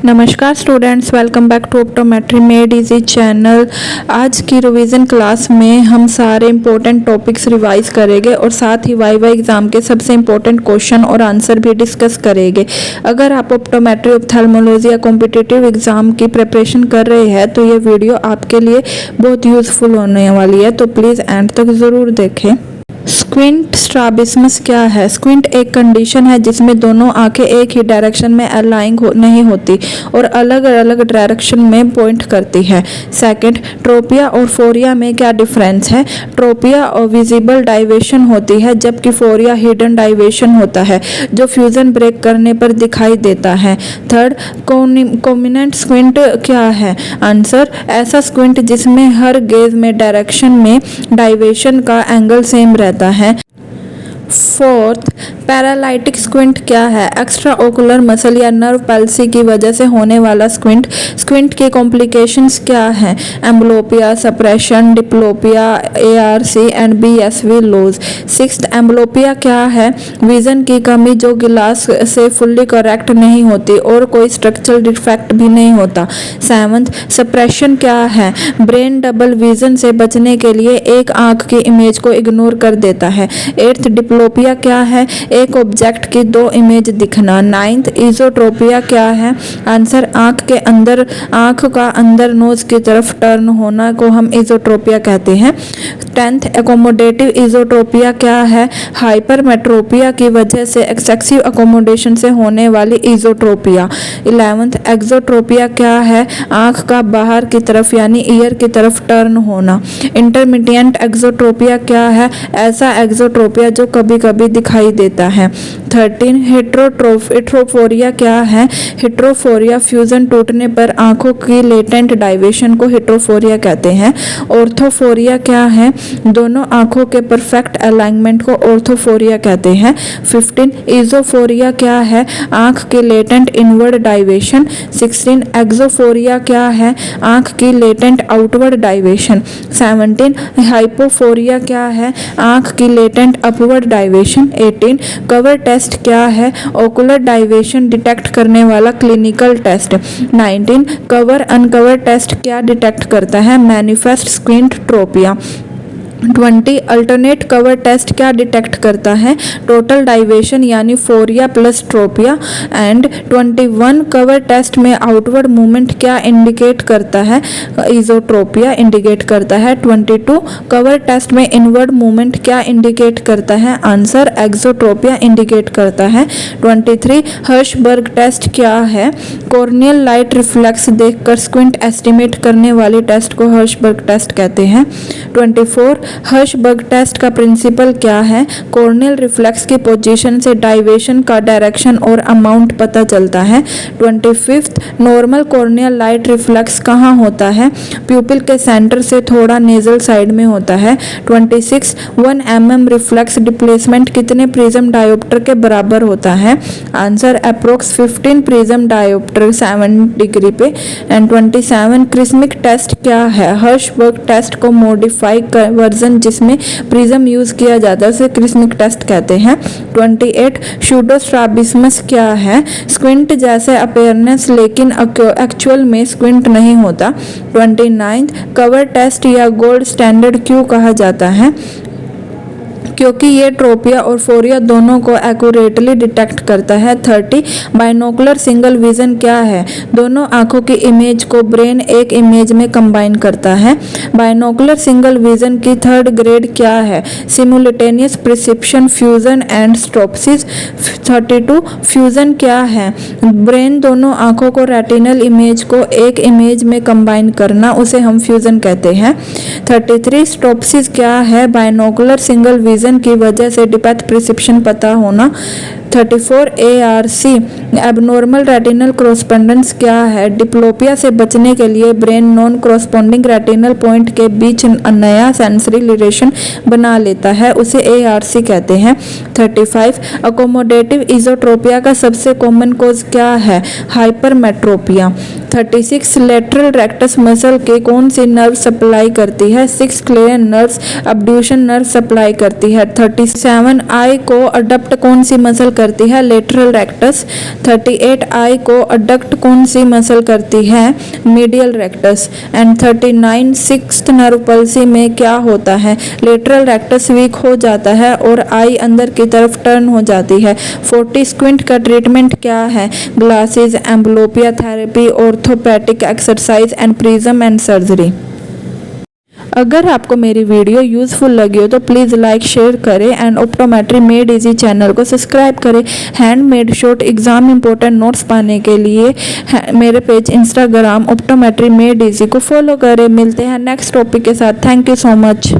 नमस्कार students, welcome back to optometry made easy channel. आज की रिवीजन क्लास में हम सारे इंपॉर्टेंट टॉपिक्स रिवाइज करेंगे और साथ ही वाइवा एग्जाम के सबसे इंपॉर्टेंट क्वेश्चन और आंसर भी डिस्कस करेंगे। अगर आप ऑप्टोमेट्री ऑप्थेल्मोलॉजी या कॉम्पिटिटिव एग्जाम की प्रिपरेशन कर रहे हैं तो ये वीडियो आपके लिए बहुत यूजफुल होने वाली है, तो प्लीज़ एंड तक ज़रूर देखें। स्क्विंट स्ट्रैबिस्मस क्या है? स्क्विंट एक कंडीशन है जिसमें दोनों आंखें एक ही डायरेक्शन में अलाइंग नहीं होती और अलग अलग डायरेक्शन में पॉइंट करती है। सेकंड, ट्रोपिया और फोरिया में क्या डिफरेंस है? ट्रोपिया और विजिबल डाइवेशन होती है जबकि फोरिया हिडन डाइवेशन होता है जो फ्यूजन ब्रेक करने पर दिखाई देता है। थर्ड, कॉम्बिनेंट स्क्विंट क्या है? आंसर, ऐसा स्क्विंट जिसमें हर गेज में डायरेक्शन में डाइवेशन का एंगल सेम रहता है। फोर्थ, पैरालाइटिक स्क्विंट क्या है? एक्स्ट्रा ओकुलर मसल या नर्व पैल्सी की वजह से होने वाला स्क्विंट। स्क्विंट के कॉम्प्लिकेशंस क्या हैं? Amblyopia, suppression, diplopia, ARC and BSV laws. Sixth, amblyopia क्या है? विजन की कमी जो गिलास से फुल्ली करेक्ट नहीं होती और कोई स्ट्रक्चरल डिफेक्ट भी नहीं होता। सेवंथ, सप्रेशन क्या है? ब्रेन डबल विजन से बचने के लिए एक आंख की इमेज को इग्नोर कर देता है। एट्थ, डिप्लोपिया क्या है? एक ऑब्जेक्ट की दो इमेज दिखना। नाइन्थ, इजोट्रोपिया क्या है? आंसर, आंख का अंदर नोज की तरफ टर्न होना को हम इजोट्रोपिया कहते हैं। टेंथ, एकोमोडेटिव इजोट्रोपिया क्या है? हाइपरमेट्रोपिया की वजह से एक्सेसिव अकोमोडेशन से होने वाली इजोट्रोपिया। 11th, एक्सोट्रोपिया क्या है? आंख का बाहर की तरफ यानी ईयर की तरफ टर्न होना। इंटरमीडिएट एक्सोट्रोपिया क्या है? ऐसा एक्सोट्रोपिया जो कभी कभी दिखाई देता है। 13, हेट्रोफोरिया क्या है? हेट्रोफोरिया फ्यूजन टूटने पर आंखों की लेटेंट डाइवेशन को हेट्रोफोरिया कहते हैं। ऑर्थोफोरिया क्या है? दोनों आंखों के परफेक्ट अलाइनमेंट को ऑर्थोफोरिया कहते हैं। 15, इजोफोरिया क्या है? आंख की लेटेंट इनवर्ड डाइवेशन। 16, एक्सोफोरिया क्या है? आंख की लेटेंट आउटवर्ड डाइवेशन। 17, हाइपोफोरिया क्या है? आंख की latent upward deviation. 18, cover test क्या है? ओकुलर डाइवेशन डिटेक्ट करने वाला clinical test. 19, cover uncover test क्या डिटेक्ट करता है? Manifest squint tropia. 20, alternate cover test क्या डिटेक्ट करता है? टोटल डाइवेशन यानी phoria plus tropia. And 21, cover test में आउटवर्ड मूवमेंट क्या इंडिकेट करता है? इजोट्रोपिया इंडिकेट करता है। 22, कवर टेस्ट में इनवर्ड मूवमेंट क्या इंडिकेट करता है? आंसर, एक्सोट्रोपिया इंडिकेट करता है। 23, हर्शबर्ग टेस्ट क्या है? कॉर्नियल लाइट रिफ्लेक्स देखकर स्क्विंट एस्टिमेट करने वाले टेस्ट को हर्शबर्ग टेस्ट कहते हैं। 24, हर्शबर्ग टेस्ट का प्रिंसिपल क्या है? कॉर्नियल रिफ्लेक्स की पोजीशन से डाइवेशन का डायरेक्शन और अमाउंट पता चलता है। 25, नॉर्मल कॉर्नियल लाइट रिफ्लेक्स कहाँ होता है? प्यूपिल के सेंटर से थोड़ा नेजल साइड में होता है। 26, 1 mm रिफ्लेक्स डिप्लेसमेंट कितने प्रिज्म डायोप्टर के बराबर होता है? Answer, approx 15 prism dioptre 7 degree पे। एंड 27, क्रिस्मिक टेस्ट क्या है? हर्शबर्ग टेस्ट को मॉडिफाई वर्जन जिसमें प्रिज्म यूज किया जाता है उसे क्रिस्मिक टेस्ट कहते हैं। 28, शूडोस्ट्रैबिस्मस क्या है? स्क्विंट जैसे अपीयरेंस लेकिन एक्चुअल में स्क्विंट नहीं होता। 29, कवर टेस्ट या गोल्ड स्टैंडर्ड क्यों कहा जाता है? क्योंकि ये ट्रोपिया और फोरिया दोनों को एक्यूरेटली डिटेक्ट करता है। 30, बाइनोकुलर सिंगल विजन क्या है? दोनों आंखों की इमेज को ब्रेन एक इमेज में कंबाइन करता है। बाइनोकुलर सिंगल विजन की थर्ड ग्रेड क्या है? सिमुलेटेनियस प्रिस्क्रिप्शन, फ्यूजन एंड स्ट्रोप्सिस। 32, फ्यूजन क्या है? ब्रेन दोनों आंखों को रेटिनल इमेज को एक इमेज में कंबाइन करना, उसे हम फ्यूजन कहते हैं। 33, स्ट्रोप्सिस क्या है? बाइनोकुलर सिंगल विजन की वजह से डेप्थ परसेप्शन पता होना। 34, ARC एबनॉर्मल रेटिनल कॉरस्पॉन्डेंस क्या है? डिप्लोपिया से बचने के लिए brain non corresponding retinal point के बीच नया सेंसरी रिलेशन बना लेता है, उसे ARC कहते हैं। 35, अकोमोडेटिव इजोट्रोपिया का सबसे कॉमन कॉज क्या है? हाइपरमेट्रोपिया। 36 लेटरल रेक्टस मसल के कौन सी नर्व सप्लाई करती है? 6 क्लियर नर्व्स अब्ड्यूशन नर्व सप्लाई करती है। 37 आई को अडक्ट कौन सी मसल करती है? Lateral rectus. 38 आई को अडक्ट कौन सी मसल करती है? Medial rectus. And 39 sixth nerve palsy में क्या होता है? लेटरल रेक्टस वीक हो जाता है और आई अंदर की तरफ टर्न हो जाती है। 40 स्क्विंट का ट्रीटमेंट क्या है? Glasses, amblyopia therapy, orthopaedic exercise and prism and surgery. अगर आपको मेरी वीडियो यूज़फुल लगी हो तो प्लीज़ लाइक शेयर करें and optometry made easy channel को सब्सक्राइब करें। Handmade short exam important notes पाने के लिए मेरे page Instagram optometry made easy को फॉलो करें। मिलते हैं नेक्स्ट टॉपिक के साथ। Thank you so much.